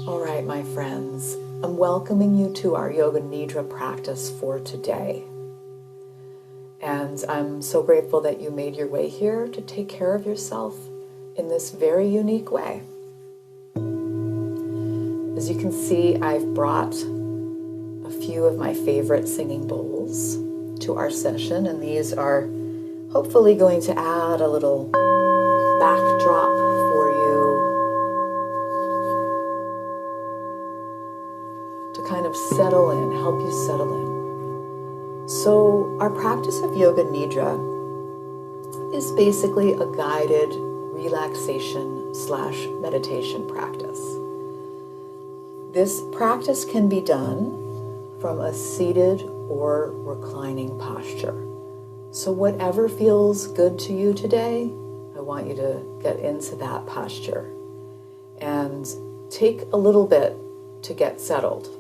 All right, my friends, I'm welcoming you to our Yoga Nidra practice for today. And I'm so grateful that you made your way here to take care of yourself in this very unique way. As you can see, I've brought a few of my favorite singing bowls to our session, and these are hopefully going to add a little backdrop for you to kind of settle in, help you settle in. So our practice of Yoga Nidra is basically a guided relaxation/meditation practice. This practice can be done from a seated or reclining posture. So whatever feels good to you today, I want you to get into that posture and take a little bit to get settled.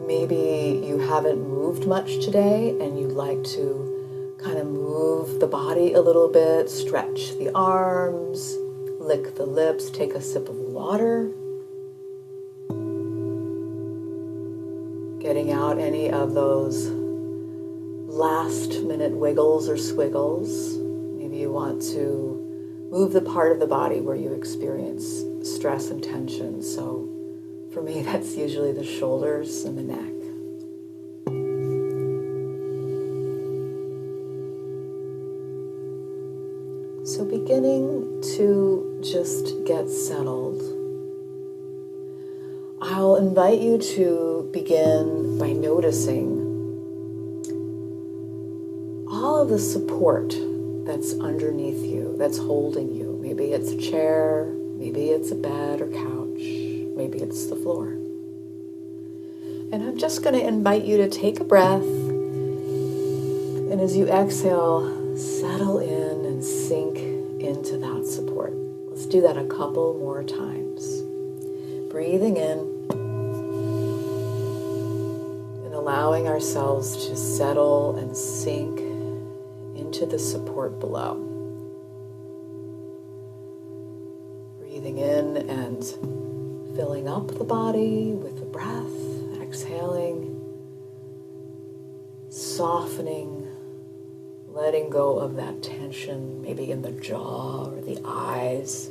Maybe you haven't moved much today and you'd like to kind of move the body a little bit, stretch the arms, lick the lips, take a sip of water. Getting out any of those last minute wiggles or squiggles. Maybe you want to move the part of the body where you experience stress and tension. So for me, that's usually the shoulders and the neck. So beginning to just get settled, I'll invite you to begin by noticing all of the support that's underneath you, that's holding you. Maybe it's a chair, maybe it's a bed or couch, maybe it's the floor. And I'm just going to invite you to take a breath, and as you exhale, settle in and sink into that support. Let's do that a couple more times. Breathing in and allowing ourselves to settle and sink into the support below. Breathing in and filling up the body with the breath, exhaling, softening, letting go of that tension, maybe in the jaw or the eyes.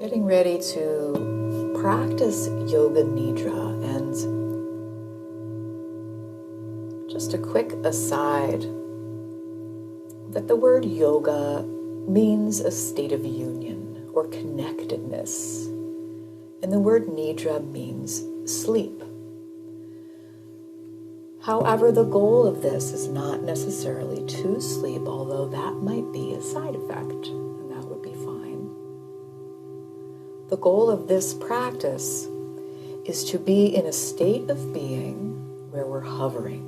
Getting ready to practice Yoga Nidra. And just a quick aside, that the word yoga means a state of union or connectedness. And the word Nidra means sleep. However, the goal of this is not necessarily to sleep, although that might be a side effect, and that would be fine. The goal of this practice is to be in a state of being where we're hovering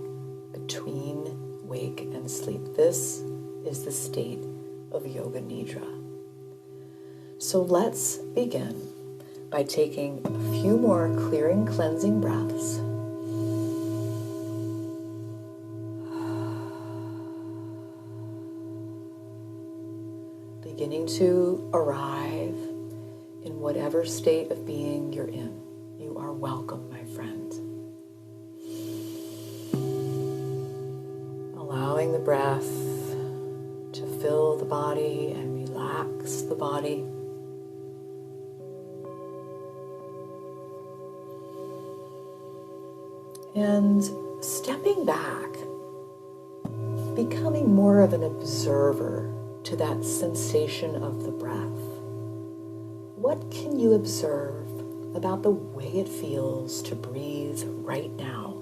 between wake and sleep. This is the state of Yoga Nidra. So let's begin by taking a few more clearing, cleansing breaths. Beginning to arrive in whatever state of being you're in. You are welcome, my friend. Allowing the breath to fill the body and relax the body. And stepping back, becoming more of an observer to that sensation of the breath. What can you observe about the way it feels to breathe right now?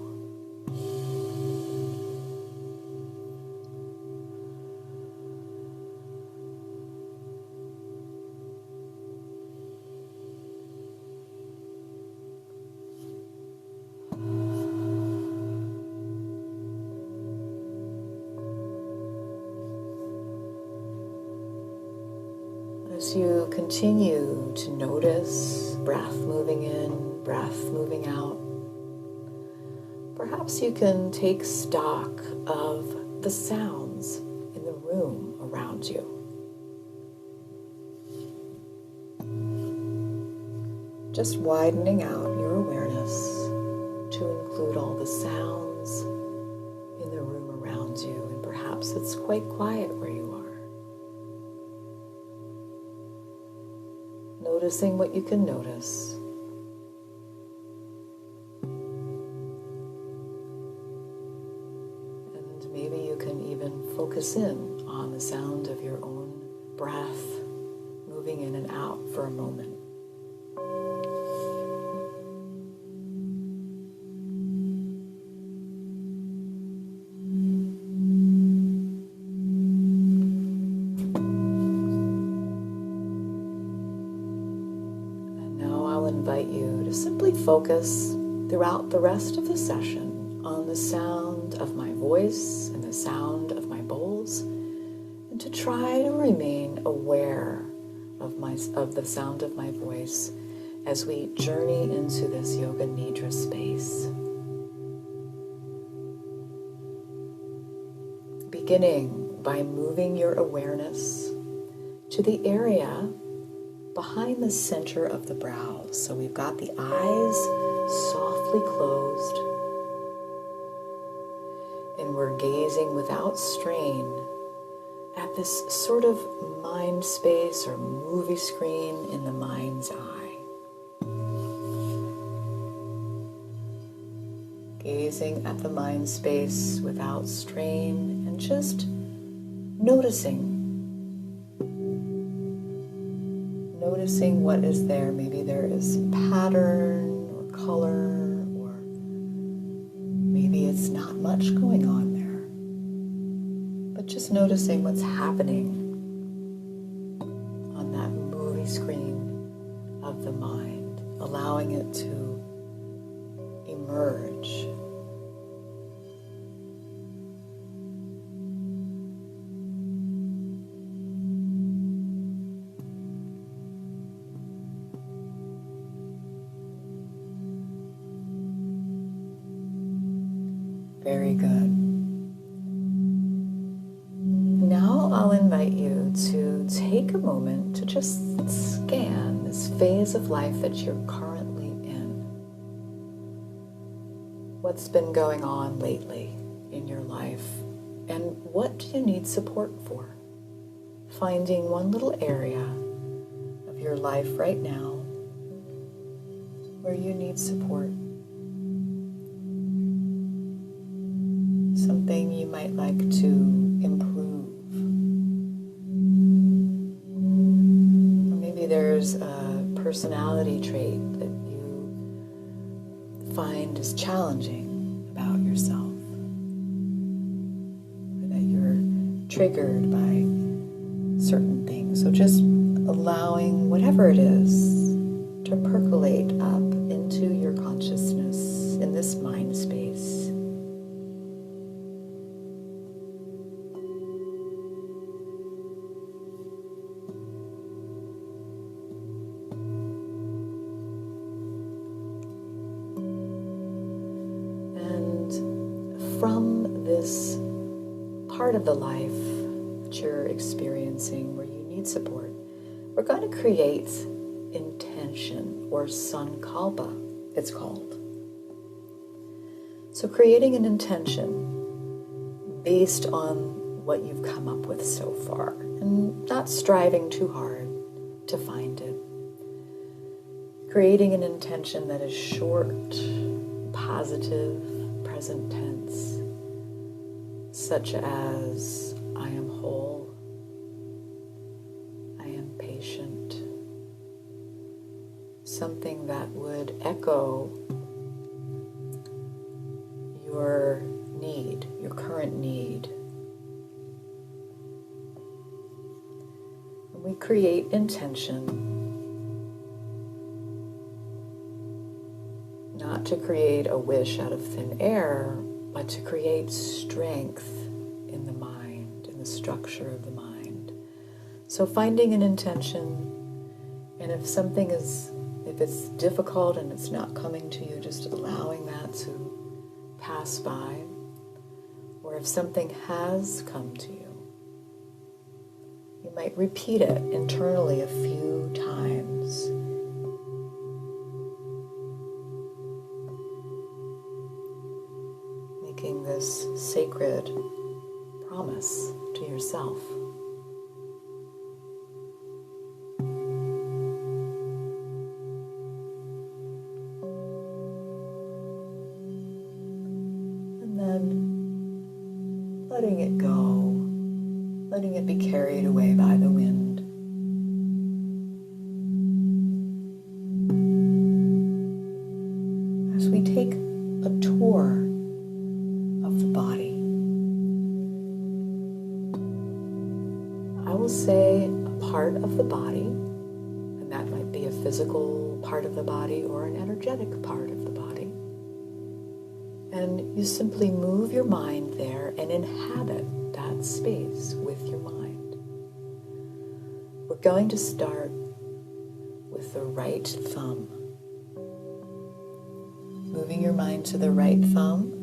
As you continue to notice breath moving in, breath moving out, perhaps you can take stock of the sounds in the room around you. Just widening out your awareness to include all the sounds in the room around you, and perhaps it's quite quiet where you are. Noticing what you can notice. And maybe you can even focus in on the sound of your own breath moving in and out for a moment. Invite you to simply focus throughout the rest of the session on the sound of my voice and the sound of my bowls, and to try to remain aware of the sound of my voice as we journey into this Yoga Nidra space. Beginning by moving your awareness to the area behind the center of the brows. So we've got the eyes softly closed, and we're gazing without strain at this sort of mind space or movie screen in the mind's eye. Gazing at the mind space without strain and just noticing what is there. Maybe there is pattern or color, or maybe it's not much going on there. But just noticing what's happening on that movie screen of the mind, allowing it to emerge. Very good. Now I'll invite you to take a moment to just scan this phase of life that you're currently in. What's been going on lately in your life, and what do you need support for? Finding one little area of your life right now where you need support. Something you might like to improve. Or maybe there's a personality trait that you find is challenging about yourself, or that you're triggered by certain things. So just allowing whatever it is to percolate up into your consciousness in this mind space. From this part of the life that you're experiencing where you need support, we're going to create intention, or sankalpa, it's called. So creating an intention based on what you've come up with so far, and not striving too hard to find it. Creating an intention that is short, positive, present tense, such as I am whole, I am patient. Something that would echo your need, your current need. When we create intention, not to create a wish out of thin air, but to create strength in the mind, in the structure of the mind. So finding an intention, and if it's difficult and it's not coming to you, just allowing that to pass by, Or if something has come to you, you might repeat it internally a few times. Making this sacred promise to yourself. And then letting it go, letting it be carried away by the wind. As we take a tour of the body, I will say a part of the body, and that might be a physical part of the body or an energetic part of the body. And you simply move your mind there and inhabit that space with your mind. We're going to start with the right thumb. Moving your mind to the right thumb,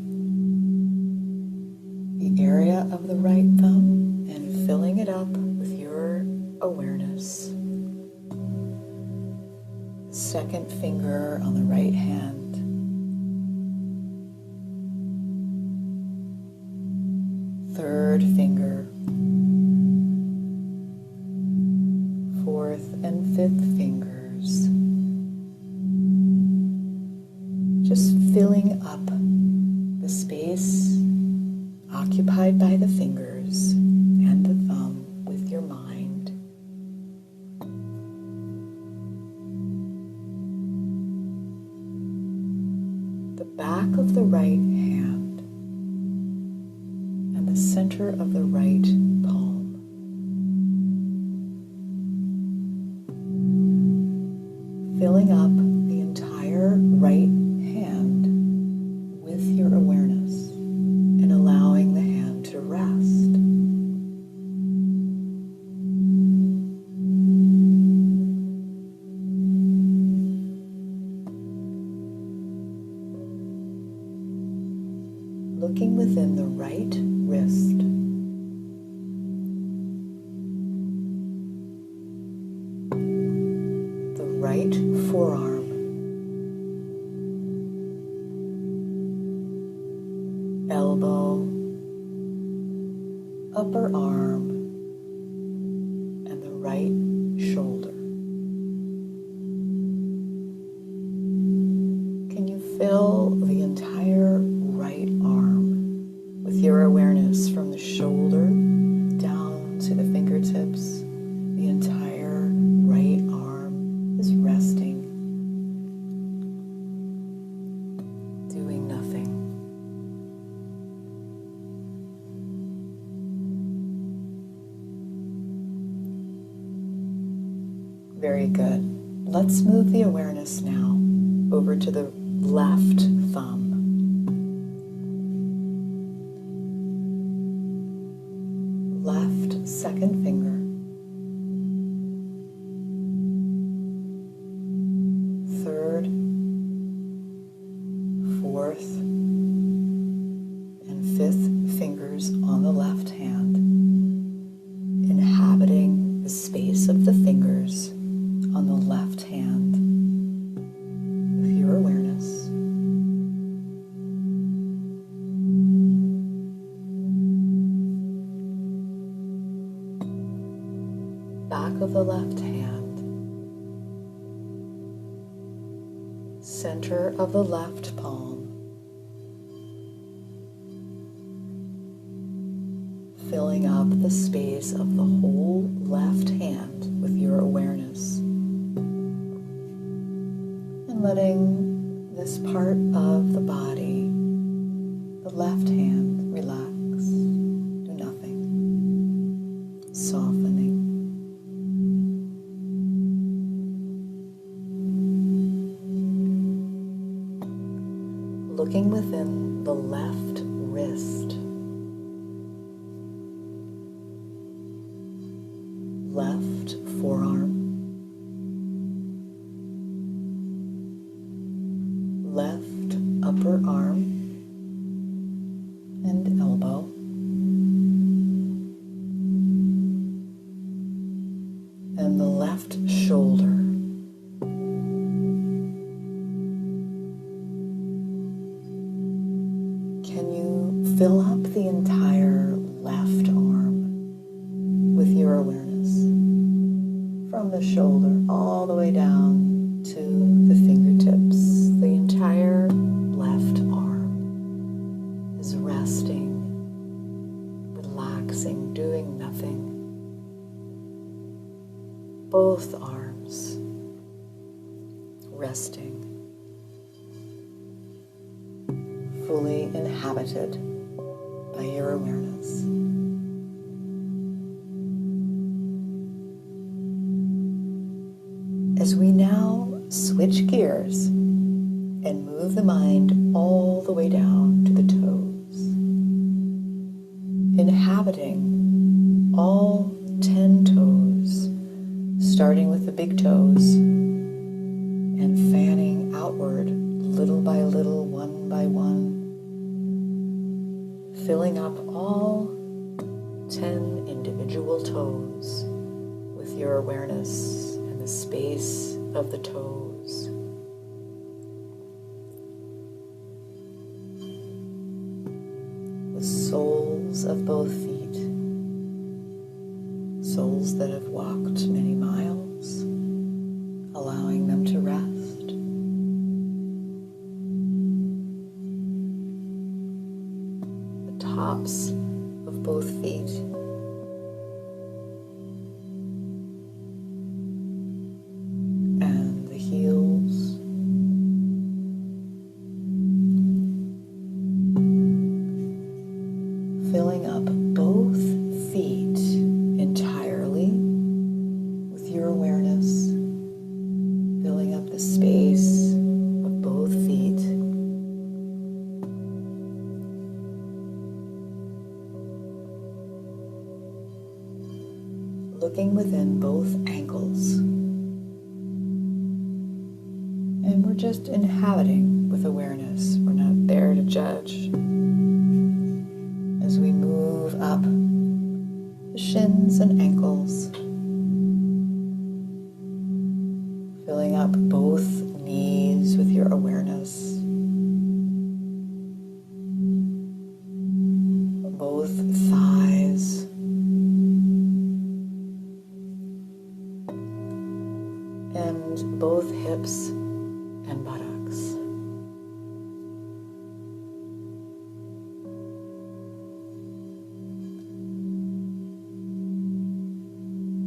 the area of the right thumb, and filling it up with your awareness. Second finger on the right hand. Third finger. Fourth and fifth fingers. Just filling up the space occupied by the fingers and the thumb with your mind. The back of the right hand and the center of the right palm. Filling up the entire right hand with your awareness and allowing the hand to rest. Looking within the right wrist, the right forearm, elbow, upper arm, and the right shoulder. Can you fill the entire right arm with your awareness from the shoulder down to the fingertips? The entire right arm is resting, doing nothing. Very good. Let's move the awareness now over to the left thumb. Left second finger. Third, fourth, and fifth fingers on the left hand, inhabiting the space of the fingers on the left hand with your awareness. Back of the left hand, center of the left palm, filling up the space of the whole left hand with your awareness. And letting this part of the body, the left hand, relax, do nothing, softening. Looking within the left wrist, left forearm, left upper arm and elbow, can you fill up the entire left arm with your awareness? From the shoulder all the way down to the fingertips. The entire left arm is resting, relaxing, doing nothing. Both arms resting, fully inhabited by your awareness. As we now switch gears and move the mind all the way down to the toes, inhabiting all 10 toes, starting with the big toes and fanning outward little by little, one by one, filling up all 10 individual toes with your awareness and the space of the toes. The soles of both feet, soles that have walked many miles, allowing them to rest. The tops of both feet, and the heels, filling up both feet entirely with your awareness, filling up the space of both feet. Looking within both ankles. And we're just inhabiting with awareness. We're not there to judge. As we move up the shins and ankles, filling up both knees with your awareness, both thighs, and both hips and buttocks.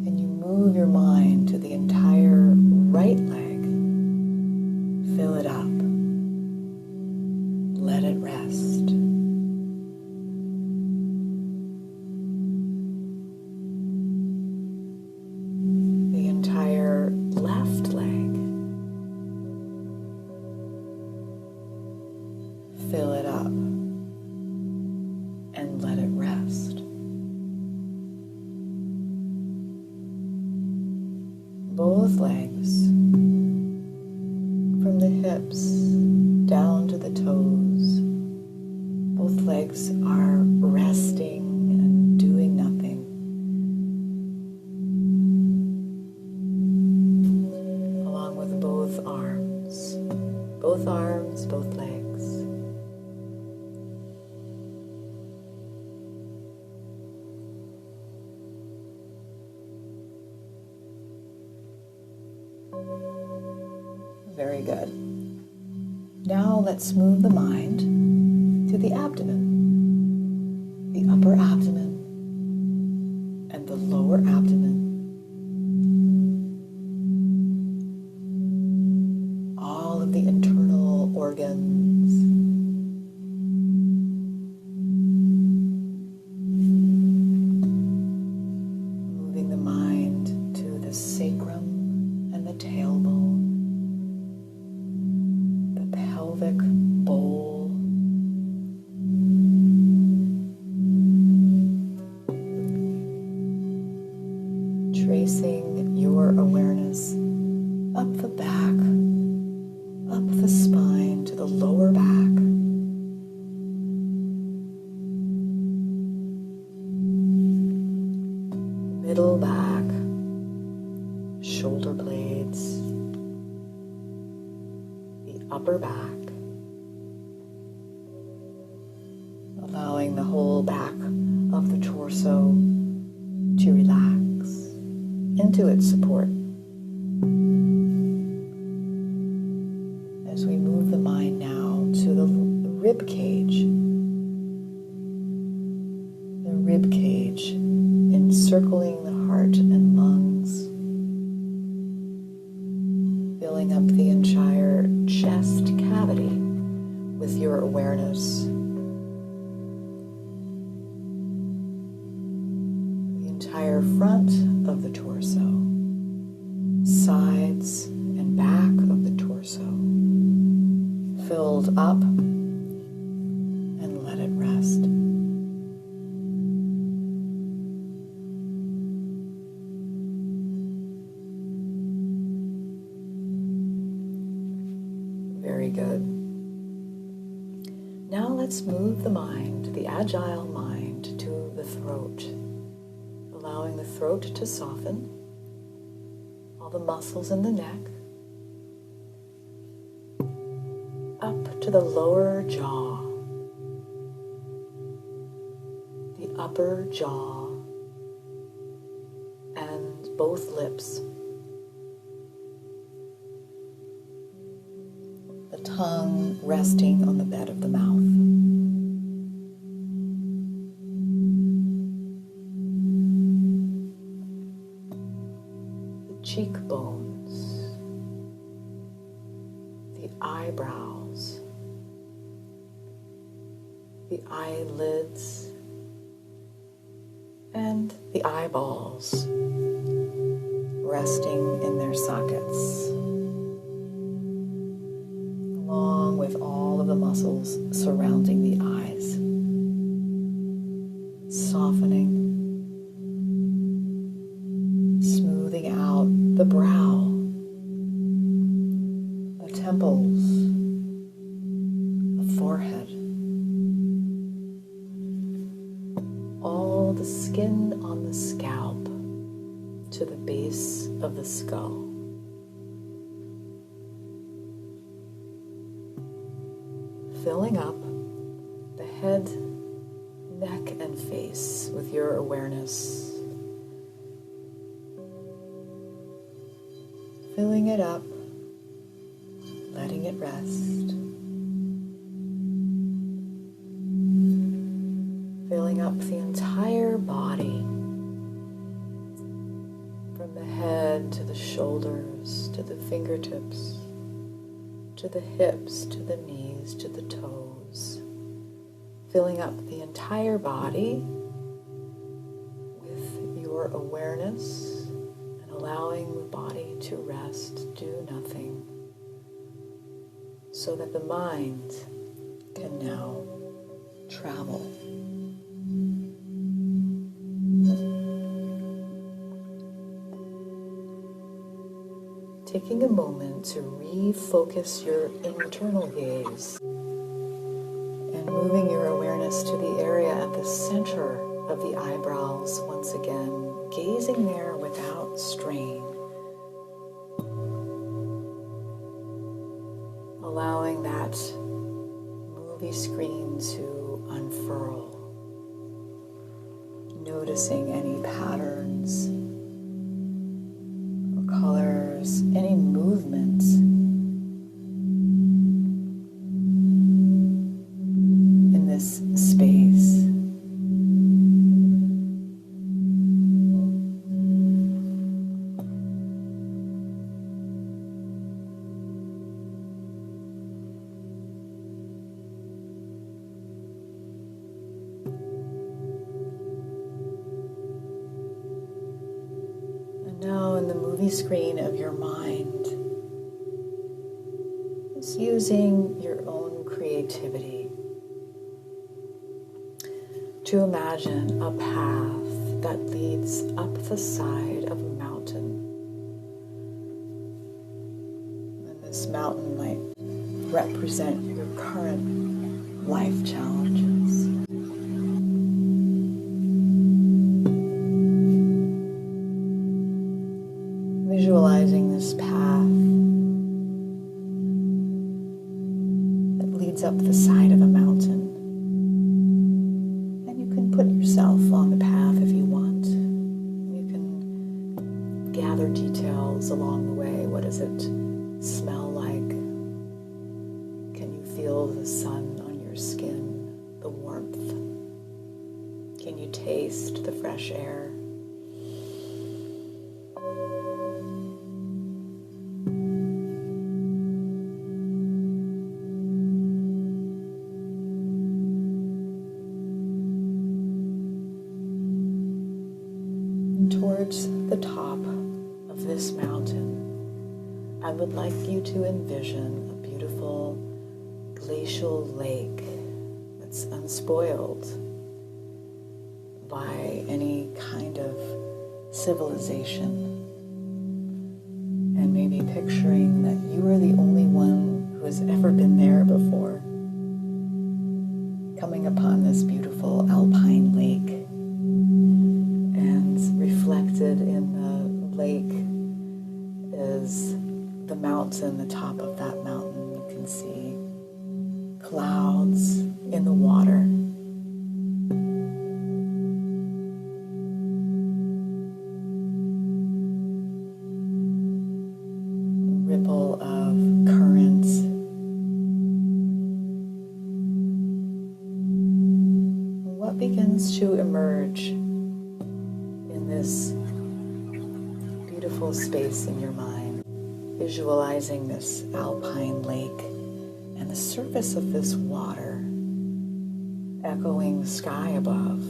Can you move your mind to the entire right leg? Fill it up. Let it rest. The entire left leg. Fill it up and let it rest. Both legs, from the hips down to the toes, both legs are resting and doing nothing. Along with both arms, both legs. Very good. Now let's move the mind to the abdomen, the upper abdomen, and the lower abdomen. All of the internal organs. Moving the mind to the sacrum and the tailbone. Pelvic bowl, tracing your awareness up the back, up the spine to the lower back, middle back, shoulder blades, the upper back, allowing the whole back of the torso to relax into its support. As we move the mind now to the rib cage. The rib cage encircling the heart and lungs, filling up the entire chest cavity with your awareness. The entire front of the torso, sides and back of the torso, filled up, and let it rest. Very good. Now let's move the mind, the agile mind, to the throat, allowing the throat to soften, all the muscles in the neck, up to the lower jaw, the upper jaw, and both lips. The tongue resting on the bed of the mouth. The cheekbones, the eyebrows, the eyelids, and the eyeballs resting in their sockets, along with all of the muscles surrounding the eyes, softening, smoothing out the brow, the temples, the forehead, all the skin on the scalp to the base of the skull. Filling up the head, neck, and face with your awareness. Filling it up, letting it rest. Filling up the entire body, from the head to the shoulders, to the fingertips, to the hips, to the knees, to the toes. Filling up the entire body with your awareness and allowing the body to rest, do nothing, so that the mind can now travel. Taking a moment to refocus your internal gaze and moving your awareness to the area at the center of the eyebrows once again, gazing there without strain, allowing that movie screen to unfurl, noticing any patterns, colors, any movement in this space. Now in the movie screen of your mind, just using your own creativity to imagine a path that leads up the side of a mountain. And this mountain might represent your current life challenges. Visualizing this path that leads up the side of a mountain. put yourself on the path if you want. You can gather details along the way. What does it smell like? Can you feel the sun on your skin, the warmth? Can you taste the fresh air? Towards the top of this mountain, I would like you to envision a beautiful glacial lake that's unspoiled by any kind of civilization. And maybe picturing that you are the only one who has ever been there before, coming upon this beautiful alpine lake. Reflected in the lake is the mountain, the top of that mountain. You can see clouds in the water. Ripple of currents. What begins to emerge in this beautiful space in your mind, visualizing this alpine lake and the surface of this water echoing the sky above.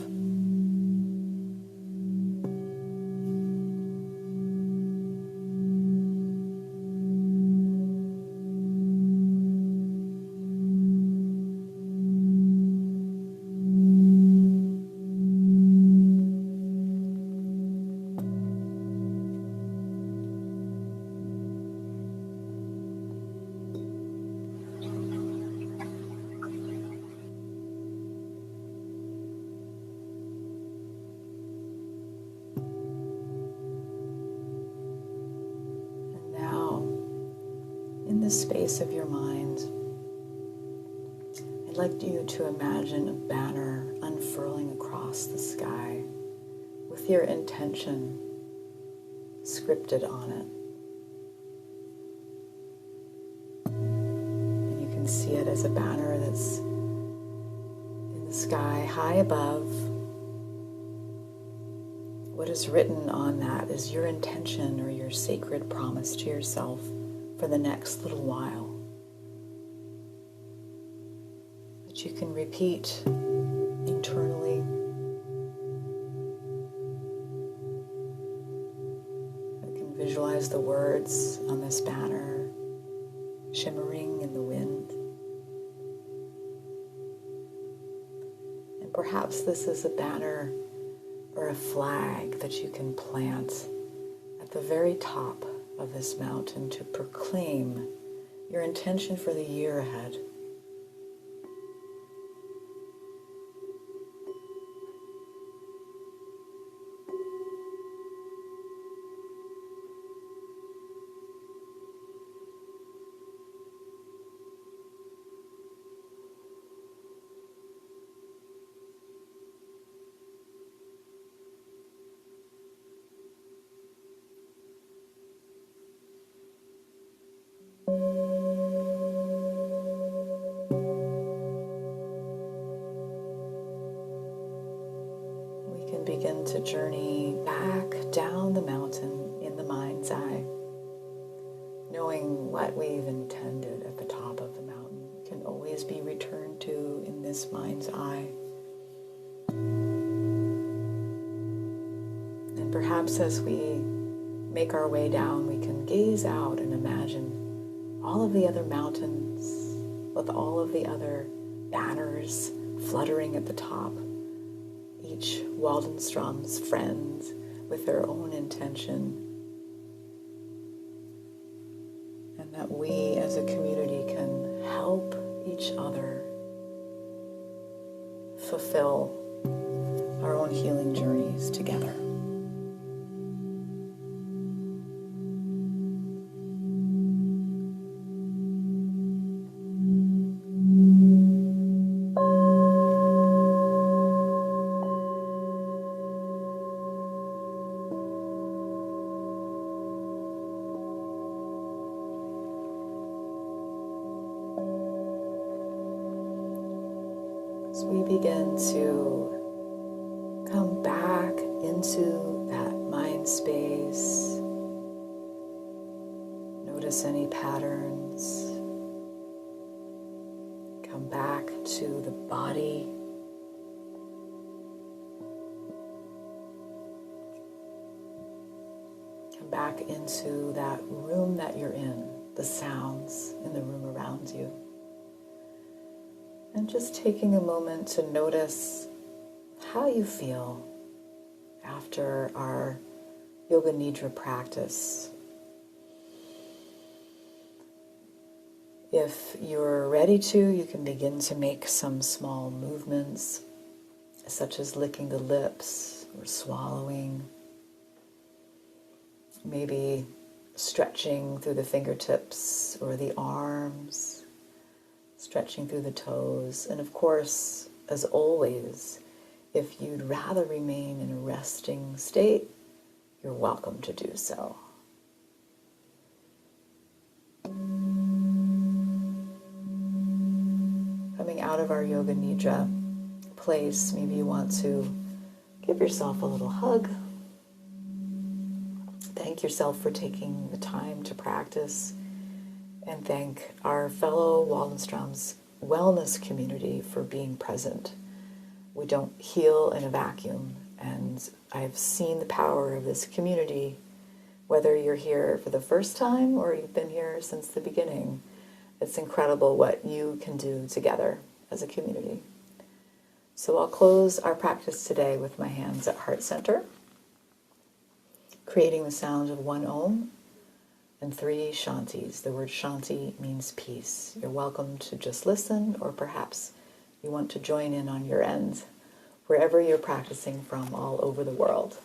In the space of your mind, I'd like you to imagine a banner unfurling across the sky with your intention scripted on it. And you can see it as a banner that's in the sky high above. What is written on that is your intention or your sacred promise to yourself for the next little while, that you can repeat internally. You can visualize the words on this banner shimmering in the wind. And perhaps this is a banner or a flag that you can plant at the very top of this mountain to proclaim your intention for the year ahead. Begin to journey back down the mountain in the mind's eye, knowing what we've intended at the top of the mountain can always be returned to in this mind's eye. And perhaps as we make our way down, we can gaze out and imagine all of the other mountains with all of the other banners fluttering at the top. Each Waldenstrom's friends with their own intention, and that we as a community can help each other fulfill our own healing journeys together. As we begin to come back into that mind space, notice any patterns. Come back to the body. Come back into that room that you're in, the sounds in the room around you. And just taking a moment to notice how you feel after our Yoga Nidra practice. If you're ready to, you can begin to make some small movements, such as licking the lips or swallowing. Maybe stretching through the fingertips or the arms, stretching through the toes. And of course, as always, if you'd rather remain in a resting state, you're welcome to do so. Coming out of our Yoga Nidra place, maybe you want to give yourself a little hug. Thank yourself for taking the time to practice, and thank our fellow Waldenstrom's wellness community for being present. We don't heal in a vacuum, and I've seen the power of this community, whether you're here for the first time or you've been here since the beginning. It's incredible what you can do together as a community. So I'll close our practice today with my hands at heart center, creating the sound of 1 Om and 3 Shantis. The word Shanti means peace. You're welcome to just listen, or perhaps you want to join in on your end, wherever you're practicing from all over the world.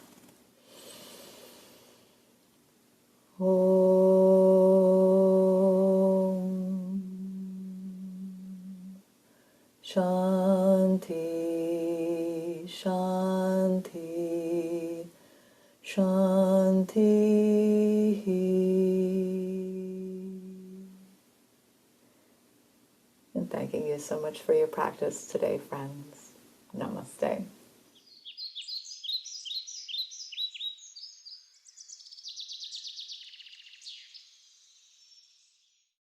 Om Shanti, Shanti, Shanti. And thanking you so much for your practice today, friends. Namaste.